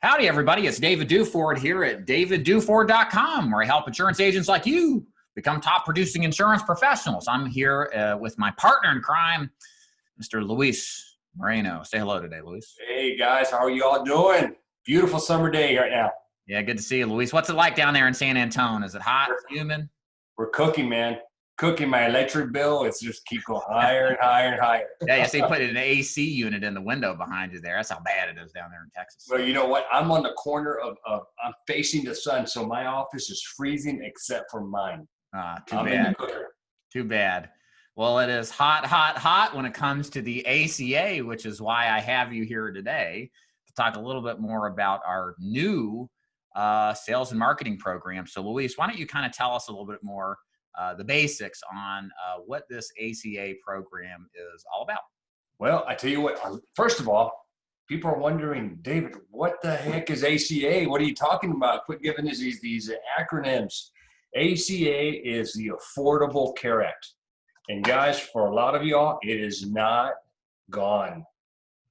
Howdy, everybody. It's David Duford here at davidduford.com, where I help insurance agents like you become top producing insurance professionals. I'm here with my partner in crime, Mr. Luis Moreno. Say hello today, Luis. Hey, guys. How are you all doing? Beautiful summer day right now. Yeah, good to see you, Luis. What's it like down there in San Antonio? Is it hot, humid? We're cooking, man. Cooking. My electric bill, it's just keep going higher and higher and higher. Yeah, you see, put an AC unit in the window behind you there. That's how bad it is down there in Texas. Well, you know what? I'm on the corner of I'm facing the sun, so my office is freezing except for mine. Too bad. Too bad. Well, it is hot, hot, hot when it comes to the ACA, which is why I have you here today to talk a little bit more about our new sales and marketing program. So, Luis, why don't you kind of tell us a little bit more the basics on what this ACA program is all about? Well, I tell you what, first of all, people are wondering, David, what the heck is ACA? What are you talking about? Quit giving us these acronyms. ACA is the Affordable Care Act. And guys, for a lot of y'all, it is not gone.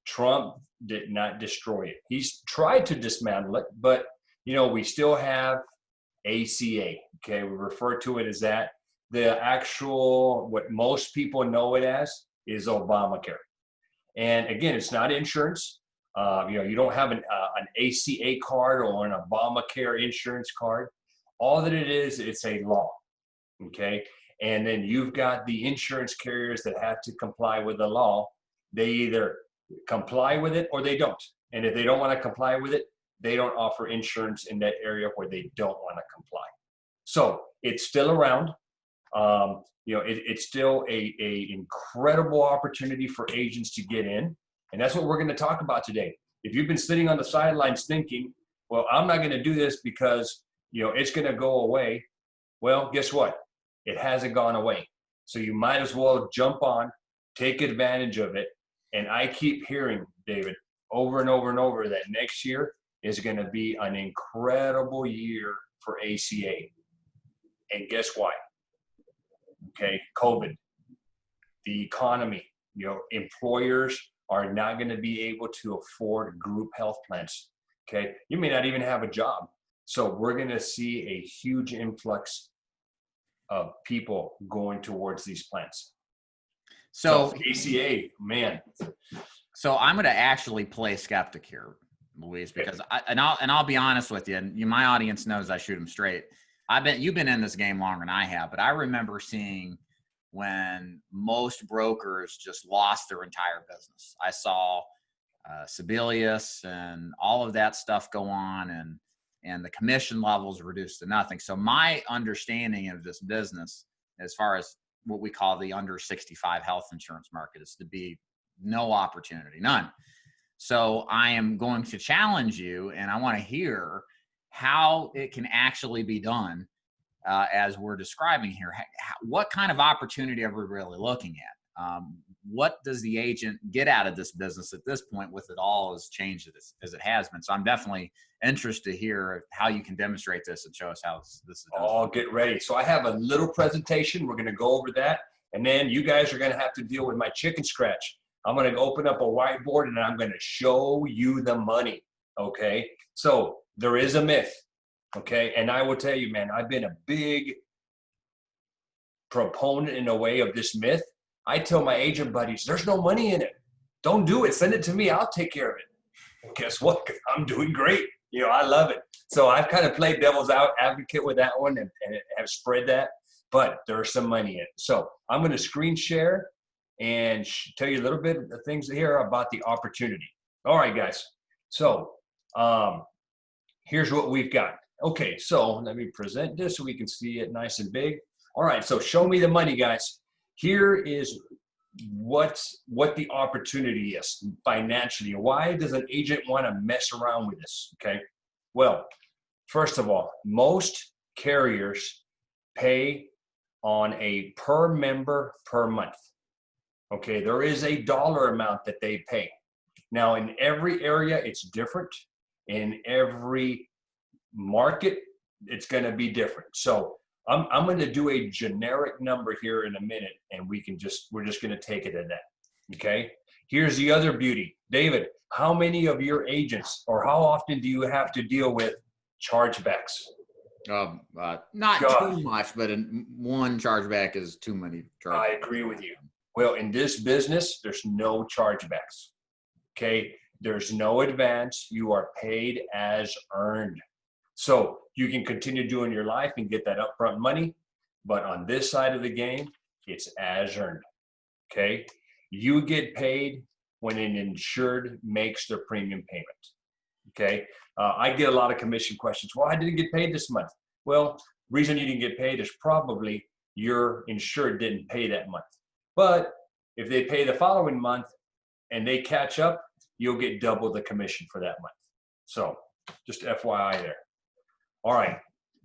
Trump did not destroy it. He's tried to dismantle it, but you know, we still have ACA. Okay, we refer to it as that. The actual, what most people know it as, is Obamacare. And again, it's not insurance. You don't have an ACA card or an Obamacare insurance card. All that it is, it's a law. Okay, and then you've got the insurance carriers that have to comply with the law. They either comply with it or they don't. And if they don't want to comply with it, they don't offer insurance in that area where they don't want to comply. So it's still around. It's still a incredible opportunity for agents to get in. And that's what we're going to talk about today. If you've been sitting on the sidelines thinking, well, I'm not going to do this because, it's going to go away. Well, guess what? It hasn't gone away. So you might as well jump on, take advantage of it. And I keep hearing, David, over and over and over that next year is going to be an incredible year for ACA. And guess why? Okay, COVID, the economy, employers are not going to be able to afford group health plans. Okay, you may not even have a job. So we're going to see a huge influx of people going towards these plans. So ACA, man. So I'm going to actually play skeptic here, Luis, because I'll be honest with you, and my audience knows I shoot them straight. You've been in this game longer than I have, but I remember seeing when most brokers just lost their entire business. I saw Sibelius and all of that stuff go on, and the commission levels reduced to nothing. So my understanding of this business, as far as what we call the under 65 health insurance market, is to be no opportunity, none. So I am going to challenge you, and I want to hear how it can actually be done as we're describing here. What kind of opportunity are we really looking at? What does the agent get out of this business at this point with it all as changed as it has been? So I'm definitely interested to hear how you can demonstrate this and show us how this is done. Oh, get ready. So I have a little presentation. We're going to go over that. And then you guys are going to have to deal with my chicken scratch. I'm going to open up a whiteboard and I'm going to show you the money. Okay. So there is a myth. Okay. And I will tell you, man, I've been a big proponent in a way of this myth. I tell my agent buddies, there's no money in it. Don't do it. Send it to me. I'll take care of it. And guess what? I'm doing great. I love it. So I've kind of played devil's advocate with that one and have spread that, but there's some money in it. So I'm going to screen share and tell you a little bit of the things here about the opportunity. All right, guys. So here's what we've got. Okay, so let me present this so we can see it nice and big. All right, so show me the money, guys. Here is what the opportunity is financially. Why does an agent want to mess around with this? Okay, well, first of all, most carriers pay on a per member per month. Okay, there is a dollar amount that they pay. Now, in every area, it's different. In every market, it's going to be different. So I'm going to do a generic number here in a minute, and we're just going to take it at that. Okay. Here's the other beauty. David, how many of your agents or how often do you have to deal with chargebacks? Not God, too much, but one chargeback is too many I chargebacks. agree with you. Well, in this business, there's no chargebacks. Okay. There's no advance. You are paid as earned. So you can continue doing your life and get that upfront money. But on this side of the game, it's as earned. Okay. You get paid when an insured makes their premium payment. Okay. I get a lot of commission questions. Well, I didn't get paid this month. Well, reason you didn't get paid is probably your insured didn't pay that month. But if they pay the following month and they catch up, you'll get double the commission for that month. So just FYI there. All right.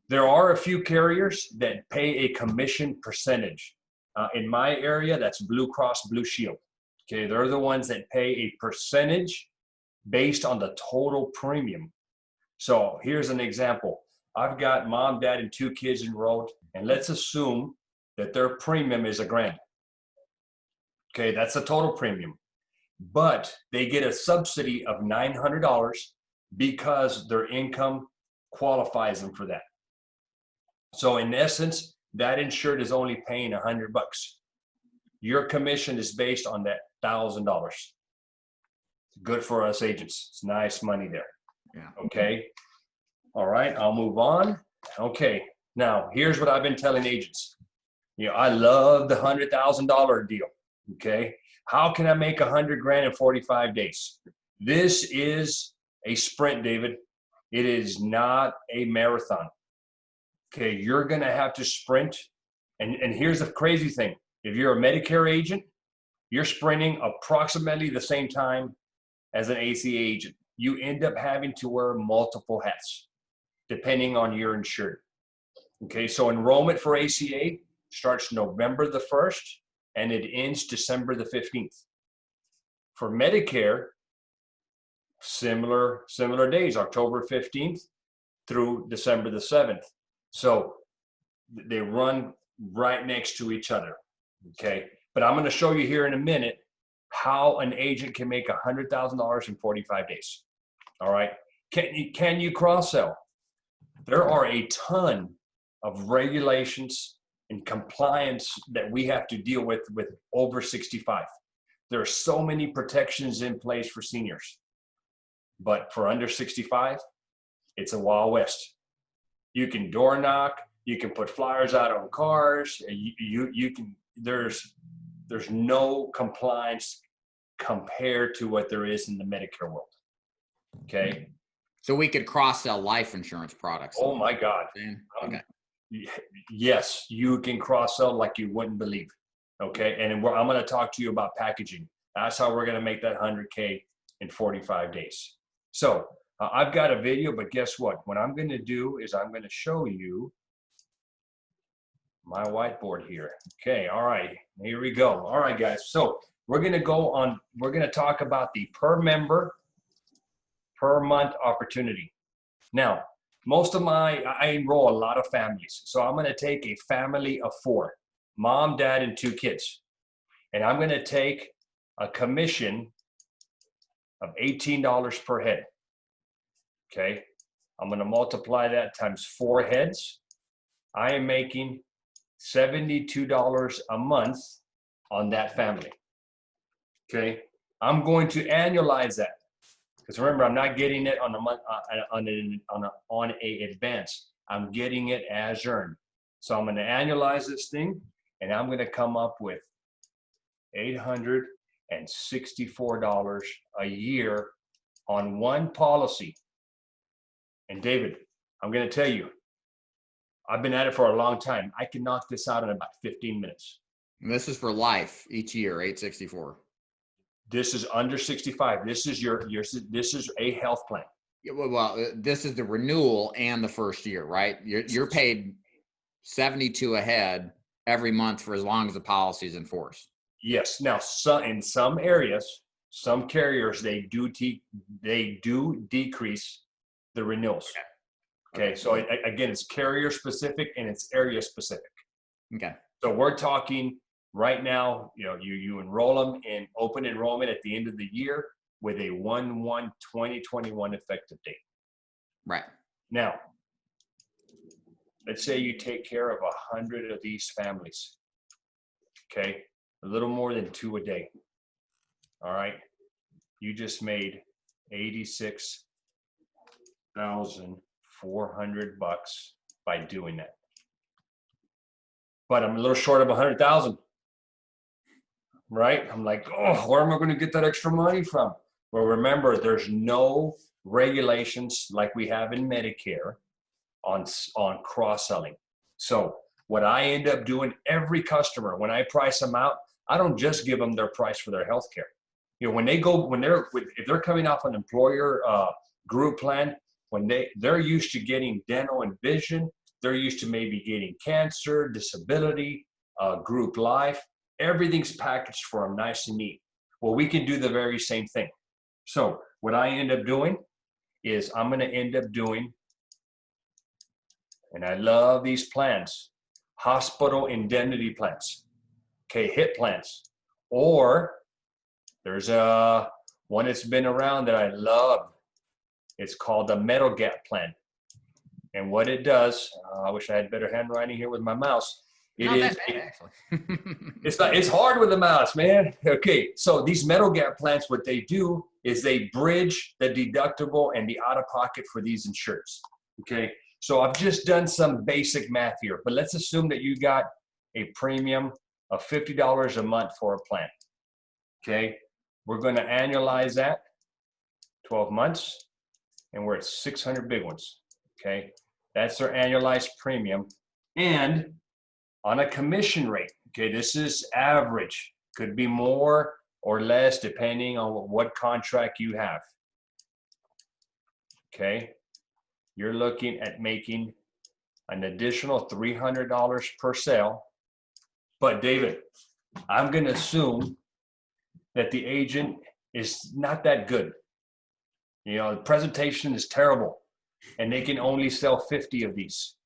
There are a few carriers that pay a commission percentage. In my area, that's Blue Cross Blue Shield. Okay, they're the ones that pay a percentage based on the total premium. So here's an example. I've got mom, dad, and 2 kids enrolled, and let's assume that their premium is $1,000. Okay, that's the total premium. But they get a subsidy of $900 because their income qualifies them for that. So in essence, that insured is only paying $100. Your commission is based on that $1,000. Good for us agents. It's nice money there. Yeah. Okay. All right. I'll move on. Okay. Now here's what I've been telling agents. I love the $100,000 deal. Okay. How can I make $100,000 in 45 days? This is a sprint, David. It is not a marathon. Okay, you're going to have to sprint. And here's the crazy thing. If you're a Medicare agent, you're sprinting approximately the same time as an ACA agent. You end up having to wear multiple hats, depending on your insured. Okay, so enrollment for ACA starts November the 1st, and it ends December the 15th. For Medicare, similar days, October 15th through December the 7th. So they run right next to each other, okay? But I'm going to show you here in a minute how an agent can make $100,000 in 45 days, all right? Can you cross-sell? There are a ton of regulations and compliance that we have to deal with over 65. There are so many protections in place for seniors. But for under 65, it's a Wild West. You can door knock, you can put flyers out on cars, you can, there's no compliance compared to what there is in the Medicare world. Okay. So we could cross-sell life insurance products. Oh my God. Okay. Yes, you can cross-sell like you wouldn't believe. Okay. And I'm going to talk to you about packaging. That's how we're going to make that 100K in 45 days. So I've got a video, but guess what? What I'm going to do is I'm going to show you my whiteboard here. Okay. All right. Here we go. All right, guys. So we're going to talk about the per member, per month opportunity. Now, I enroll a lot of families. So I'm going to take a family of 4, mom, dad, and 2 kids. And I'm going to take a commission of $18 per head. Okay. I'm going to multiply that times 4 heads. I am making $72 a month on that family. Okay. I'm going to annualize that. Because remember, I'm not getting it on a month on a advance. I'm getting it as earned. So I'm going to annualize this thing, and I'm going to come up with $864 a year on one policy. And David, I'm going to tell you, I've been at it for a long time. I can knock this out in about 15 minutes. And this is for life each year, 864. This is under 65. This is this is a health plan. Yeah, well, this is the renewal and the first year, right? You're paid 72 a head every month for as long as the policy is in force. Yes. Now, in some areas, some carriers, they do decrease the renewals. Okay. So again, it's carrier specific and it's area specific. Okay. So we're talking Right now, you enroll them in open enrollment at the end of the year with a 1/1/2021 effective date. Right. Now, let's say you take care of 100 of these families. Okay, a little more than 2 a day. All right, you just made $86,400 by doing that. But I'm a little short of 100,000. Right? I'm like, oh, where am I going to get that extra money from? Well, remember, there's no regulations like we have in Medicare on cross-selling. So what I end up doing, every customer, when I price them out, I don't just give them their price for their health care. If they're coming off an employer group plan, when they're used to getting dental and vision, they're used to maybe getting cancer, disability, group life. Everything's packaged for them nice and neat. Well, we can do the very same thing. So what I end up doing is I'm going to end up doing, and I love these plans, hospital indemnity plans, okay, HIP plans. Or there's one that's been around that I love. It's called the Metal Gap plan. And what it does, I wish I had better handwriting here with my mouse. Not that bad, actually. It's hard with the mouse, man. Okay, so these Metal Gap plans, what they do is they bridge the deductible and the out-of-pocket for these insureds. Okay, so I've just done some basic math here, but let's assume that you got a premium of $50 a month for a plan. Okay, we're going to annualize that 12 months, and we're at 600 big ones. Okay, that's their annualized premium. And on a commission rate, okay, this is average, could be more or less depending on what contract you have. Okay, you're looking at making an additional $300 per sale. But David, I'm going to assume that the agent is not that good. The presentation is terrible, and they can only sell 50 of these.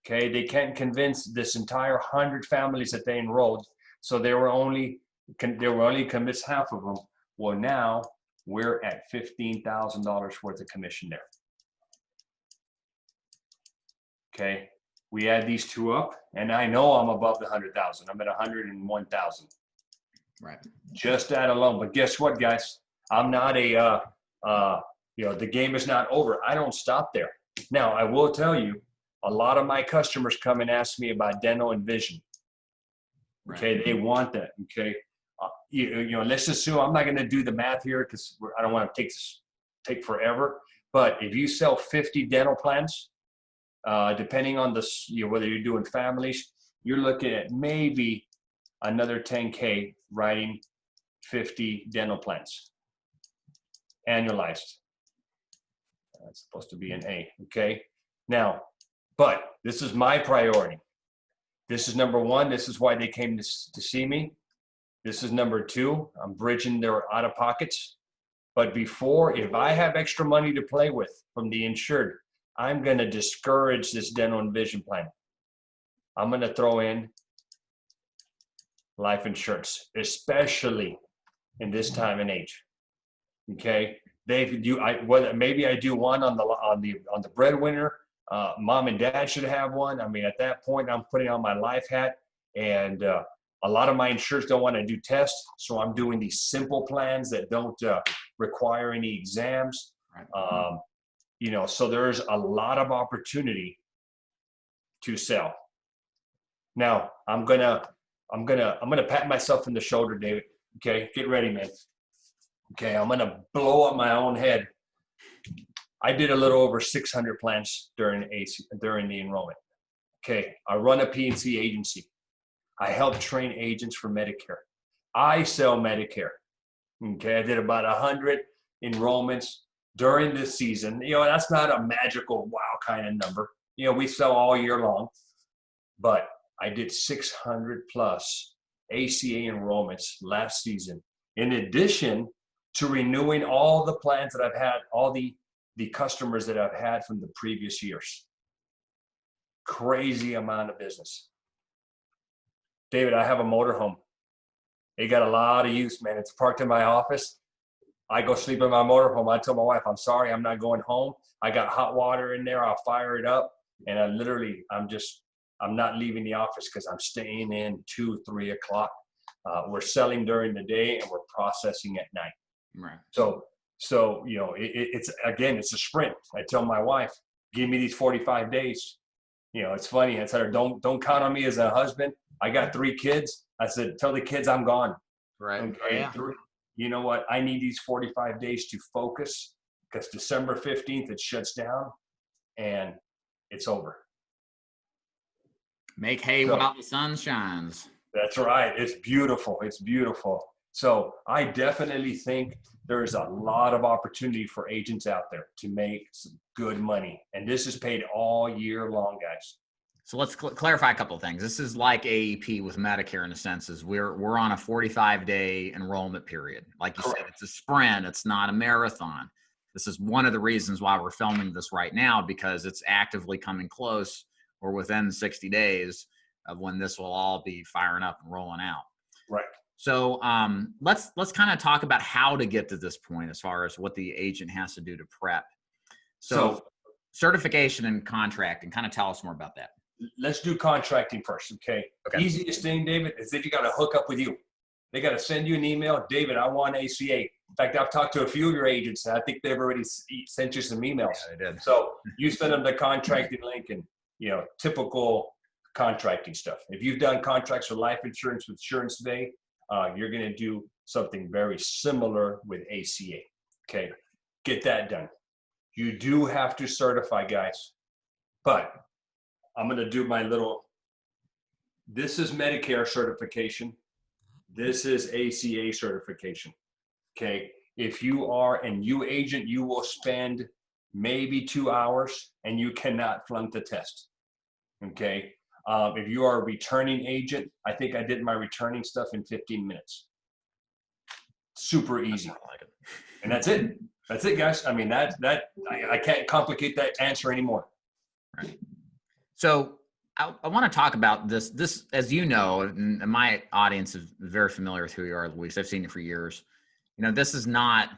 Okay, they can't convince this entire 100 families that they enrolled, so they were only convinced half of them. Well, now we're at $15,000 worth of commission there. Okay, we add these two up, and I know I'm above the 100,000. I'm at 101,000. Right. Just that alone. But guess what, guys? I'm not the game is not over. I don't stop there. Now, I will tell you, a lot of my customers come and ask me about dental and vision. Okay, right. They want that. Okay, let's assume I'm not going to do the math here because I don't want to take forever. But if you sell 50 dental plans, depending on whether you're doing families, you're looking at maybe another 10K writing 50 dental plans annualized. That's supposed to be an A. Okay, now. But this is my priority. This is number one. This is why they came to see me. This is number two. I'm bridging their out-of-pockets. But before, if I have extra money to play with from the insured, I'm going to discourage this dental and vision plan. I'm going to throw in life insurance, especially in this time and age. Okay, maybe I do one on the breadwinner. Mom and dad should have one. I mean, at that point, I'm putting on my life hat, and a lot of my insurers don't want to do tests, so I'm doing these simple plans that don't require any exams. So there's a lot of opportunity to sell. Now, I'm gonna pat myself in the shoulder, David. Okay, get ready, man. Okay, I'm gonna blow up my own head. I did a little over 600 plans during the enrollment. Okay, I run a P&C agency. I help train agents for Medicare. I sell Medicare. Okay, I did about 100 enrollments during this season. That's not a magical wow kind of number. We sell all year long, but I did 600 plus ACA enrollments last season. In addition to renewing all the plans that I've had, all the customers that I've had from the previous years. Crazy amount of business. David, I have a motorhome. It got a lot of use, man. It's parked in my office. I go sleep in my motorhome. I tell my wife, I'm sorry, I'm not going home. I got hot water in there. I'll fire it up. And I'm not leaving the office because I'm staying in 2, 3 o'clock. We're selling during the day and we're processing at night. Right. So it's a sprint. I tell my wife, give me these 45 days. It's funny. I tell her, don't count on me as a husband. I got 3 kids. I said, tell the kids I'm gone. Right. Okay. Yeah. You know what? I need these 45 days to focus because December 15th, it shuts down and it's over. Make hay while the sun shines. That's right. It's beautiful. It's beautiful. So I definitely think there's a lot of opportunity for agents out there to make some good money. And this is paid all year long, guys. So let's clarify a couple of things. This is like AEP with Medicare in the sense is we're on a 45-day enrollment period. Like you said, it's a sprint. It's not a marathon. This is one of the reasons why we're filming this right now, because it's actively coming close or within 60 days of when this will all be firing up and rolling out. Right. So let's kind of talk about how to get to this point as far as what the agent has to do to prep. So certification and contracting, kind of tell us more about that. Let's do contracting first, okay? Easiest thing, David, is if you got to hook up with you. They got to send you an email. David, I want ACA. In fact, I've talked to a few of your agents, and I think they've already sent you some emails. Yeah, they did. So you send them the contracting link and, typical contracting stuff. If you've done contracts for life insurance with Insurance Bay, you're going to do something very similar with ACA, okay? Get that done. You do have to certify, guys, but I'm going to do this is Medicare certification. This is ACA certification. Okay. If you are a new agent, you will spend maybe 2 hours and you cannot flunk the test. Okay. If you are a returning agent, I think I did my returning stuff in 15 minutes. Super easy. And that's it. That's it, guys. I mean, I can't complicate that answer anymore. Right. So I want to talk about this, as you know, and my audience is very familiar with who you are, Luis. I've seen you for years. This is not,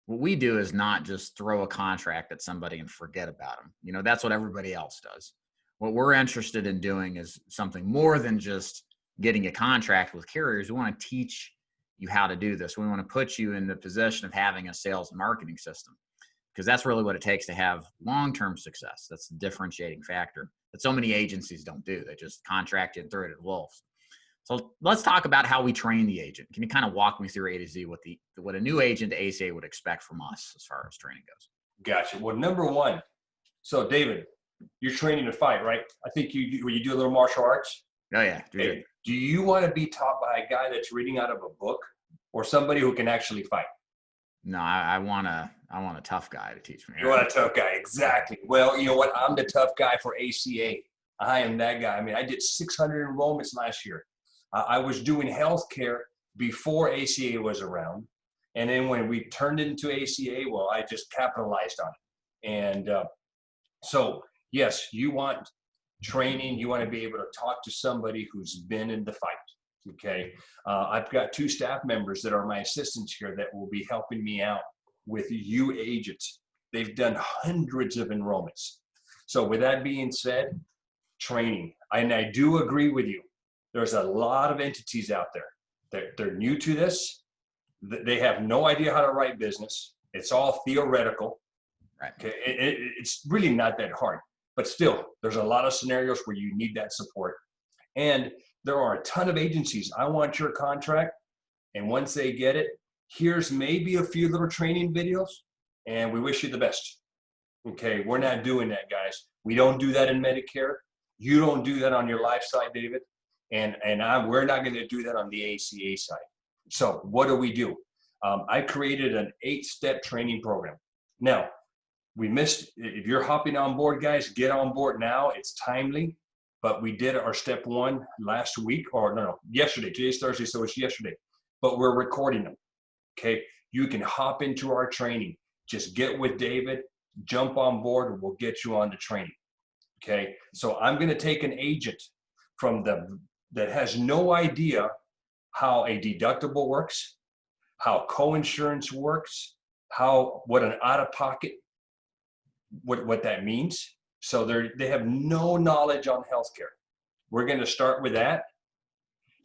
what we do is not just throw a contract at somebody and forget about them. That's what everybody else does. What we're interested in doing is something more than just getting a contract with carriers. We want to teach you how to do this. We want to put you in the position of having a sales and marketing system, because that's really what it takes to have long-term success. That's the differentiating factor that so many agencies don't do. They just contract you and throw it at wolves. So let's talk about how we train the agent. Can you kind of walk me through A to Z what a new agent to ACA would expect from us as far as training goes? Gotcha. Well, number one, so David, you're training to fight, right? I think you do a little martial arts. Oh yeah. Hey, do you want to be taught by a guy that's reading out of a book or somebody who can actually fight? No, I want a tough guy to teach me. You want a tough guy, exactly. Well, you know what? I'm the tough guy for ACA. I am that guy. I mean, I did 600 enrollments last year. I was doing healthcare before ACA was around, and then when we turned it into ACA, well, I just capitalized on it. And so, yes, you want training. You want to be able to talk to somebody who's been in the fight. Okay. I've got 2 staff members that are my assistants here that will be helping me out with you agents. They've done hundreds of enrollments. So with that being said, training, and I do agree with you. There's a lot of entities out there. They're new to this. They have no idea how to write business. It's all theoretical. Right. Okay. It's really not that hard, but still, there's a lot of scenarios where you need that support. And there are a ton of agencies. I want your contract. And once they get it, here's maybe a few little training videos, and we wish you the best. Okay, we're not doing that, guys. We don't do that in Medicare. You don't do that on your life side, David. And we're not going to do that on the ACA side. So what do? I created an 8-step training program. Now, if you're hopping on board, guys, get on board now. It's timely. But we did our step 1 last week, yesterday. Today's Thursday, so it's yesterday. But we're recording them. Okay, you can hop into our training. Just get with David, jump on board, and we'll get you on the training. Okay, so I'm going to take an agent from the that has no idea how a deductible works, how coinsurance works, what an out-of-pocket, what that means. So they have no knowledge on healthcare. We're going to start with that,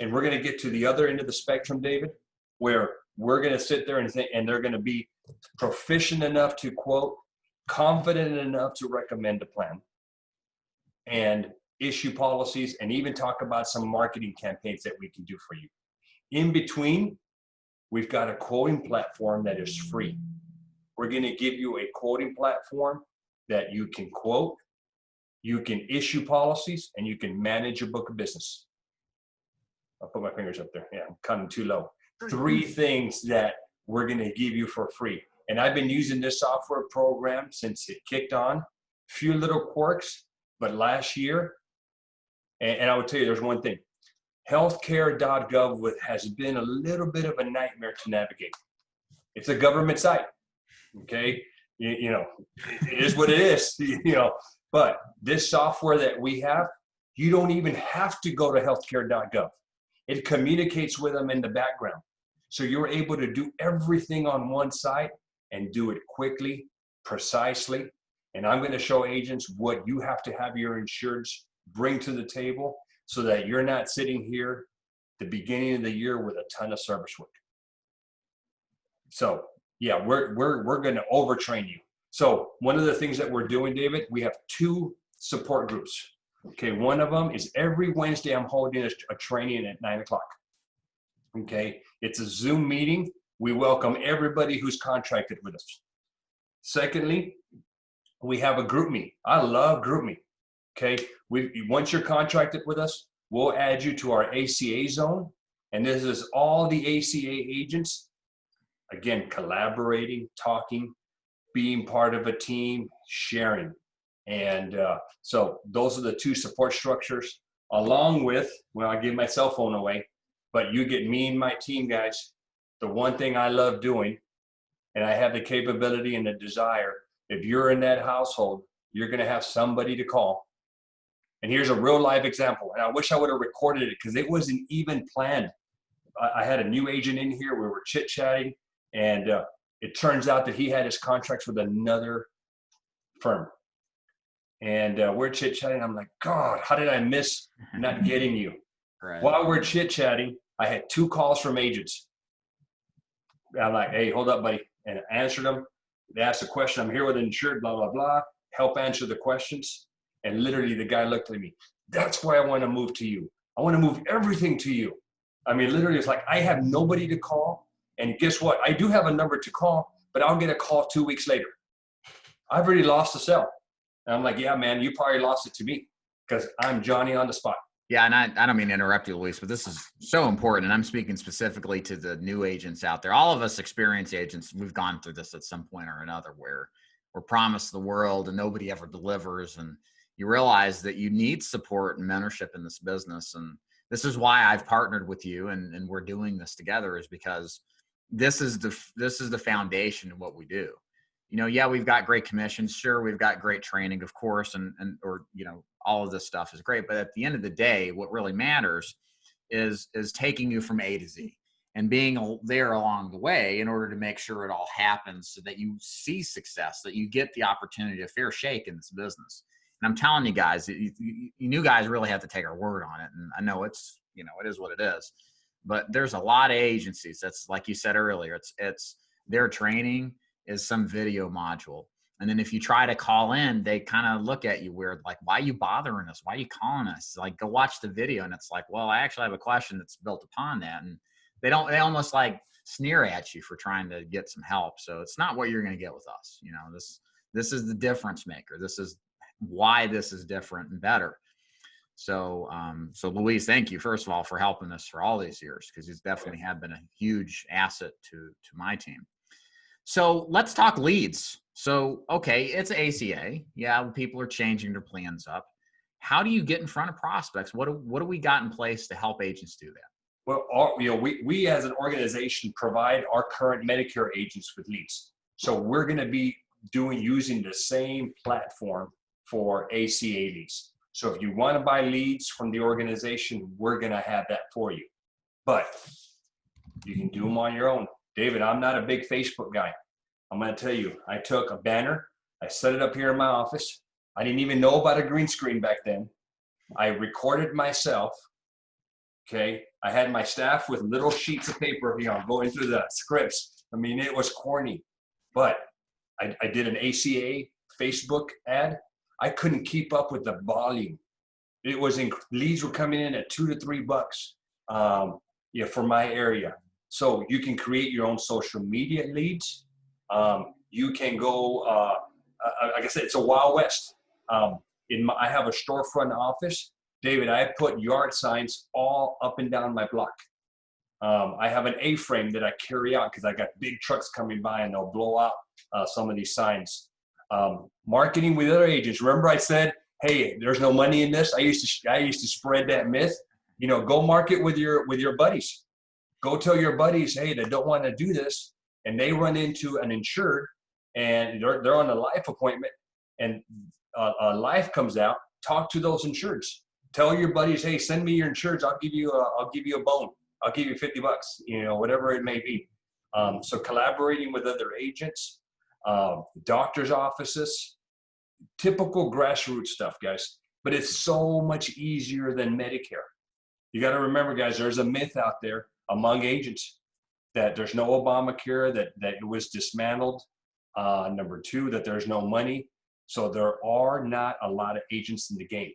and we're going to get to the other end of the spectrum, David, where we're going to sit there and think, and they're going to be proficient enough to quote, confident enough to recommend a plan, and issue policies, and even talk about some marketing campaigns that we can do for you. In between, we've got a quoting platform that is free. We're going to give you a quoting platform that you can quote, you can issue policies, and you can manage your book of business. I'll put my fingers up there. Yeah, I'm cutting too low. 3 things that we're going to give you for free. And I've been using this software program since it kicked on. Few little quirks, but last year, and I would tell you there's one thing, healthcare.gov has been a little bit of a nightmare to navigate. It's a government site, okay? You know, it is what it is, you know, but this software that we have, you don't even have to go to healthcare.gov. It communicates with them in the background. So you're able to do everything on one site and do it quickly, precisely. And I'm going to show agents what you have to have your insureds bring to the table so that you're not sitting here at the beginning of the year with a ton of service work. So yeah, we're going to overtrain you. So one of the things that we're doing, David, we have 2 support groups. Okay, one of them is every Wednesday I'm holding a training at 9 o'clock. Okay, it's a Zoom meeting. We welcome everybody who's contracted with us. Secondly, we have a group meet. I love group meet. Okay, once you're contracted with us, we'll add you to our ACA zone. And this is all the ACA agents, again, collaborating, talking, being part of a team, sharing. And so those are the 2 support structures, along with, well, I give my cell phone away, but you get me and my team, guys. The one thing I love doing, and I have the capability and the desire, if you're in that household, you're going to have somebody to call. And here's a real live example. And I wish I would have recorded it because it wasn't even planned. I had a new agent in here. We were chit-chatting, and it turns out that he had his contracts with another firm. And we're chit-chatting. I'm like, God, how did I miss not getting you? Right. While we're chit-chatting, I had 2 calls from agents. I'm like, hey, hold up, buddy. And I answered them. They asked a question. I'm here with an insured, blah, blah, blah. Help answer the questions. And literally the guy looked at me. That's why I want to move to you. I want to move everything to you. I mean, literally, it's like I have nobody to call. And guess what? I do have a number to call, but I'll get a call 2 weeks later. I've already lost the cell. And I'm like, yeah, man, you probably lost it to me because I'm Johnny on the spot. Yeah, and I don't mean to interrupt you, Luis, but this is so important. And I'm speaking specifically to the new agents out there. All of us experienced agents, we've gone through this at some point or another where we're promised the world and nobody ever delivers. And you realize that you need support and mentorship in this business. And this is why I've partnered with you and we're doing this together, is because this is the foundation of what we do. You know, yeah, we've got great commissions. Sure, we've got great training, of course, and you know, all of this stuff is great. But at the end of the day, what really matters is taking you from A to Z and being there along the way in order to make sure it all happens so that you see success, that you get the opportunity to fair shake in this business. And I'm telling you guys, you guys really have to take our word on it. And I know it's, you know, it is what it is. But there's a lot of agencies that's, like you said earlier, it's their training is some video module. And then if you try to call in, they kind of look at you weird, like, why are you bothering us? Why are you calling us? Like, go watch the video. And it's like, well, I actually have a question that's built upon that. And they almost like sneer at you for trying to get some help. So it's not what you're going to get with us. You know, this is the difference maker. This is why this is different and better. So, so Luis, thank you, first of all, for helping us for all these years, because you definitely have been a huge asset to my team. So let's talk leads. So, okay, it's ACA. Yeah, people are changing their plans up. How do you get in front of prospects? What do we got in place to help agents do that? Well, we as an organization provide our current Medicare agents with leads. So we're going to be using the same platform for ACA leads. So if you want to buy leads from the organization, we're going to have that for you. But you can do them on your own. David, I'm not a big Facebook guy. I'm going to tell you, I took a banner, I set it up here in my office. I didn't even know about a green screen back then. I recorded myself. Okay. I had my staff with little sheets of paper, going through the scripts. I mean, it was corny, but I did an ACA Facebook ad. I couldn't keep up with the volume. It was leads were coming in at $2 to $3 for my area. So you can create your own social media leads. You can go, like I said, it's a Wild West. I have a storefront office. David, I put yard signs all up and down my block. I have an A-frame that I carry out because I got big trucks coming by and they'll blow out some of these signs. Marketing with other agents. Remember I said, hey, there's no money in this. I used to spread that myth. Go market with your buddies. Go tell your buddies, hey, they don't want to do this, and they run into an insured, and they're on a life appointment, and life comes out. Talk to those insureds. Tell your buddies, hey, send me your insureds. I'll give you a bone. I'll give you $50. Whatever it may be. So collaborating with other agents, doctors' offices, typical grassroots stuff, guys. But it's so much easier than Medicare. You got to remember, guys, there's a myth out there among agents that there's no Obamacare, that it was dismantled. Number two, that there's no money. So there are not a lot of agents in the game.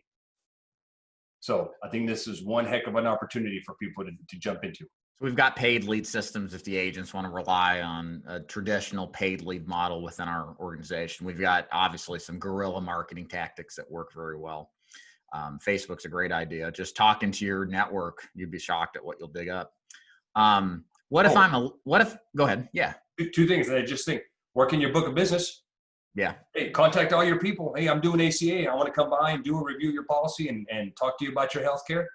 So I think this is one heck of an opportunity for people to jump into. So we've got paid lead systems if the agents want to rely on a traditional paid lead model within our organization. We've got obviously some guerrilla marketing tactics that work very well. Facebook's a great idea. Just talking to your network, you'd be shocked at what you'll dig up. Go ahead. Yeah. Two things that I just think: work in your book of business. Yeah. Hey, contact all your people. Hey, I'm doing ACA. I want to come by and do a review of your policy and talk to you about your health care.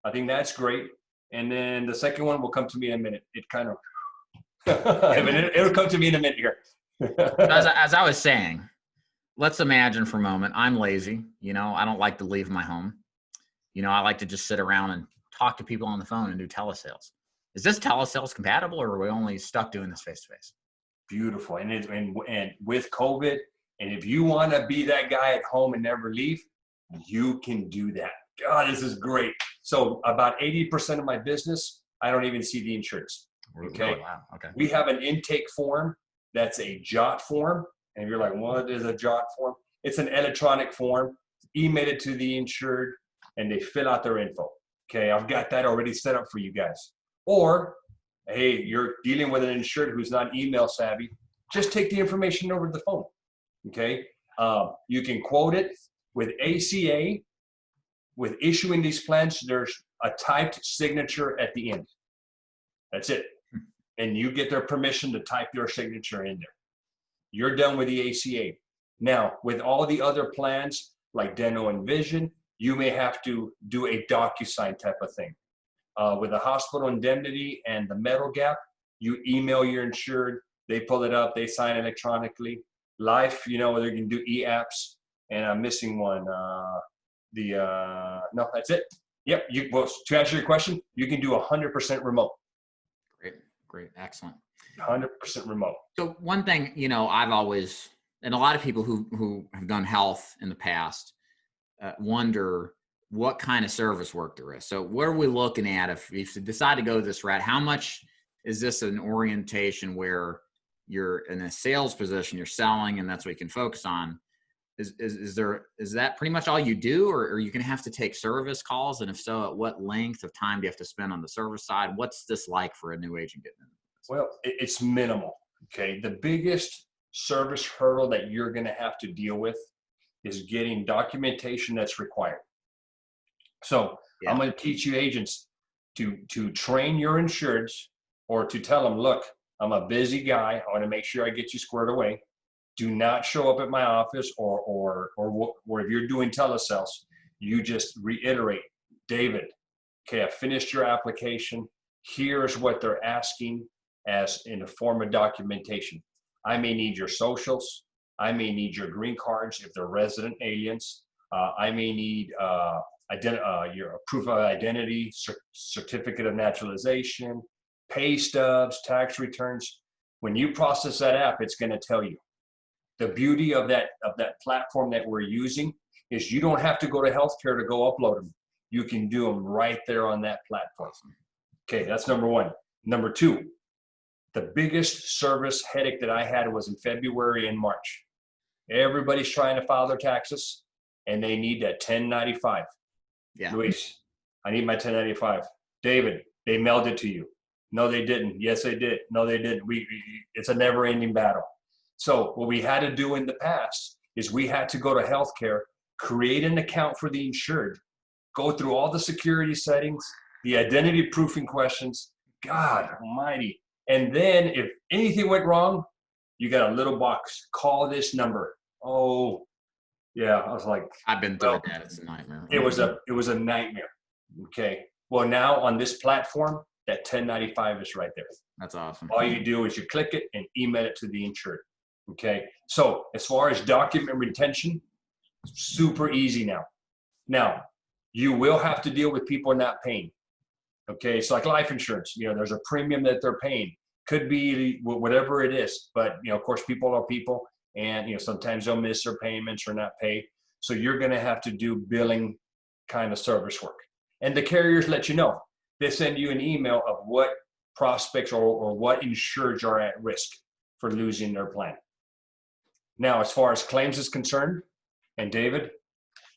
I think that's great. And then the second one will come to me in a minute. It kind of, it'll come to me in a minute here. As I was saying, let's imagine for a moment, I'm lazy. I don't like to leave my home. I like to just sit around and talk to people on the phone and do telesales. Is this telesales compatible, or are we only stuck doing this face-to-face? Beautiful. And with COVID, and if you want to be that guy at home and never leave, you can do that. God, this is great. So about 80% of my business, I don't even see the insurance. Okay. Oh, wow. Okay. We have an intake form that's a JOT form. And you're like, what is a JOT form? It's an electronic form. Email it to the insured and they fill out their info. Okay. I've got that already set up for you guys. Or, hey, you're dealing with an insured who's not email savvy. Just take the information over the phone. Okay. You can quote it with ACA. With issuing these plans, there's a typed signature at the end. That's it. And you get their permission to type your signature in there. You're done with the ACA. Now, with all the other plans like dental and vision, you may have to do a DocuSign type of thing. With the hospital indemnity and the metal gap, you email your insured, they pull it up, they sign electronically. Life, whether you can do e-apps, and I'm missing one. No, that's it. Yep. To answer your question, you can do 100% remote. Great. Excellent. 100% remote. So one thing, I've always, and a lot of people who have done health in the past wonder what kind of service work there is. So what are we looking at if you decide to go this route? How much is this an orientation where you're in a sales position, you're selling, and that's what you can focus on? Is that pretty much all you do, or are you going to have to take service calls? And if so, at what length of time do you have to spend on the service side? What's this like for a new agent getting in? Well, it's minimal. Okay. The biggest service hurdle that you're going to have to deal with is getting documentation that's required. So yeah. I'm going to teach you agents to train your insureds, or to tell them, look, I'm a busy guy. I want to make sure I get you squared away. Do not show up at my office, or if you're doing telesales, you just reiterate, David, okay, I finished your application. Here's what they're asking as in a form of documentation. I may need your socials. I may need your green cards if they're resident aliens. I may need your proof of identity, certificate of naturalization, pay stubs, tax returns. When you process that app, it's going to tell you. The beauty of that platform that we're using is you don't have to go to healthcare to go upload them. You can do them right there on that platform. Okay, that's number one. Number two, the biggest service headache that I had was in February and March. Everybody's trying to file their taxes and they need that 1095. Yeah. Luis, I need my 1095. David, they mailed it to you. No, they didn't. Yes, they did. No, they didn't. It's a never ending battle. So what we had to do in the past is we had to go to healthcare, create an account for the insured, go through all the security settings, the identity proofing questions, God almighty. And then if anything went wrong, you got a little box, call this number. Oh, yeah. I was like, I've been through that. It's a nightmare. It was a nightmare. Okay. Well, now on this platform, that 1095 is right there. That's awesome. All you do is you click it and email it to the insured. Okay. So as far as document retention, super easy now. Now, you will have to deal with people not paying. Okay. It's like life insurance. There's a premium that they're paying. Could be whatever it is. But, of course, people are people. And, sometimes they'll miss their payments or not pay. So you're going to have to do billing kind of service work. And the carriers let you know. They send you an email of what prospects or what insureds are at risk for losing their plan. Now, as far as claims is concerned, and David,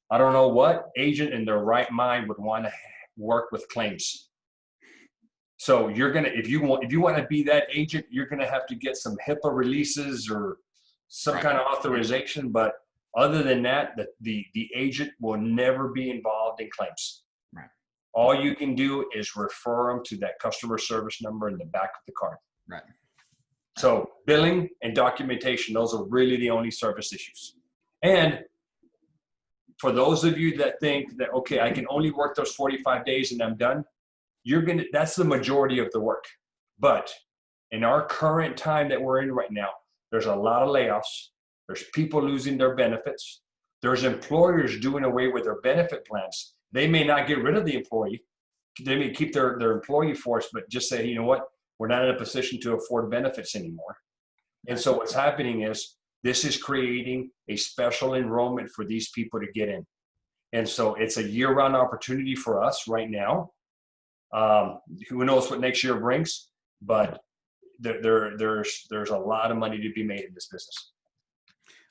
I don't know what agent in their right mind would want to work with claims. So you're gonna, if you want to be that agent, you're gonna have to get some HIPAA releases or some kind of authorization. But other than that, the agent will never be involved in claims. Right. All you can do is refer them to that customer service number in the back of the card. Right. So billing and documentation, those are really the only service issues. And for those of you that think that, okay, I can only work those 45 days and I'm done, that's the majority of the work. But in our current time that we're in right now, there's a lot of layoffs. There's people losing their benefits. There's employers doing away with their benefit plans. They may not get rid of the employee. They may keep their employee force, but just say, you know what? We're not in a position to afford benefits anymore. And so what's happening is this is creating a special enrollment for these people to get in. And so it's a year-round opportunity for us right now. Who knows what next year brings, but there's a lot of money to be made in this business.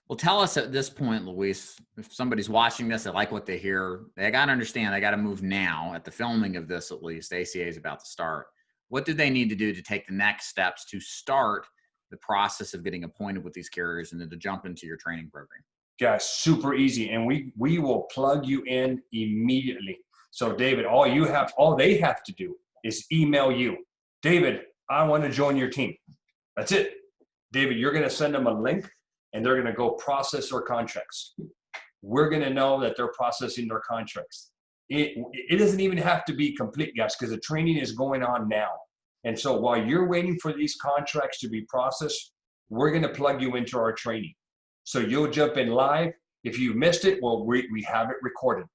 Well, tell us at this point, Luis, if somebody's watching this, they like what they hear, they got to understand they got to move now. At the filming of this, at least, ACA is about to start. What do they need to do to take the next steps to start the process of getting appointed with these carriers and then to jump into your training program? Guys, super easy. And we will plug you in immediately. So David, all they have to do is email you. David, I want to join your team. That's it. David, you're going to send them a link and they're going to go process their contracts. We're going to know that they're processing their contracts. It doesn't even have to be complete, guys, because the training is going on now. And so while you're waiting for these contracts to be processed, we're going to plug you into our training. So you'll jump in live. If you missed it, well, we have it recorded.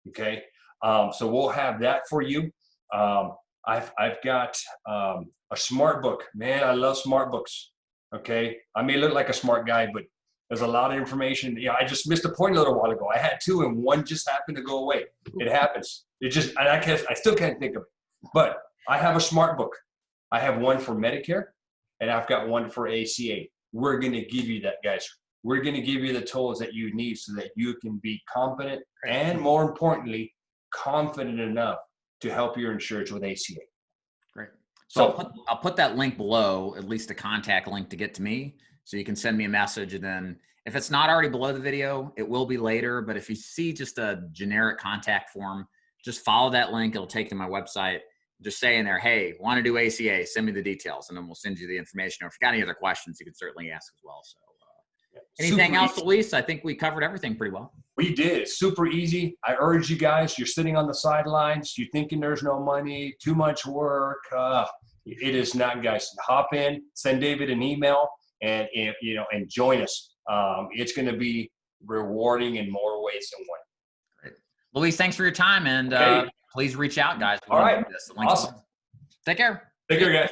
Okay. So we'll have that for you. I've got a smart book. Man, I love smart books. Okay. I may look like a smart guy, but there's a lot of information. I just missed a point a little while ago. I had two and one just happened to go away. It happens. I still can't think of it, but I have a smart book. I have one for Medicare and I've got one for ACA. We're going to give you that, guys. We're going to give you the tools that you need so that you can be competent and, more importantly, confident enough to help your insureds with ACA. Great. So I'll put that link below, at least a contact link to get to me. So you can send me a message, and then if it's not already below the video, it will be later. But if you see just a generic contact form, just follow that link. It'll take you to my website. Just say in there, hey, want to do ACA, send me the details, and then we'll send you the information. Or if you got any other questions, you can certainly ask as well. So anything else, Luis? I think we covered everything pretty well. We did. Super easy. I urge you guys, you're sitting on the sidelines, you're thinking there's no money, too much work. It is not, guys. Hop in, send David an email, and join us. It's going to be rewarding in more ways than one. Great. Luis, thanks for your time, and Okay. please reach out, guys. All right. The link's Awesome. below. Take care. Take care, guys.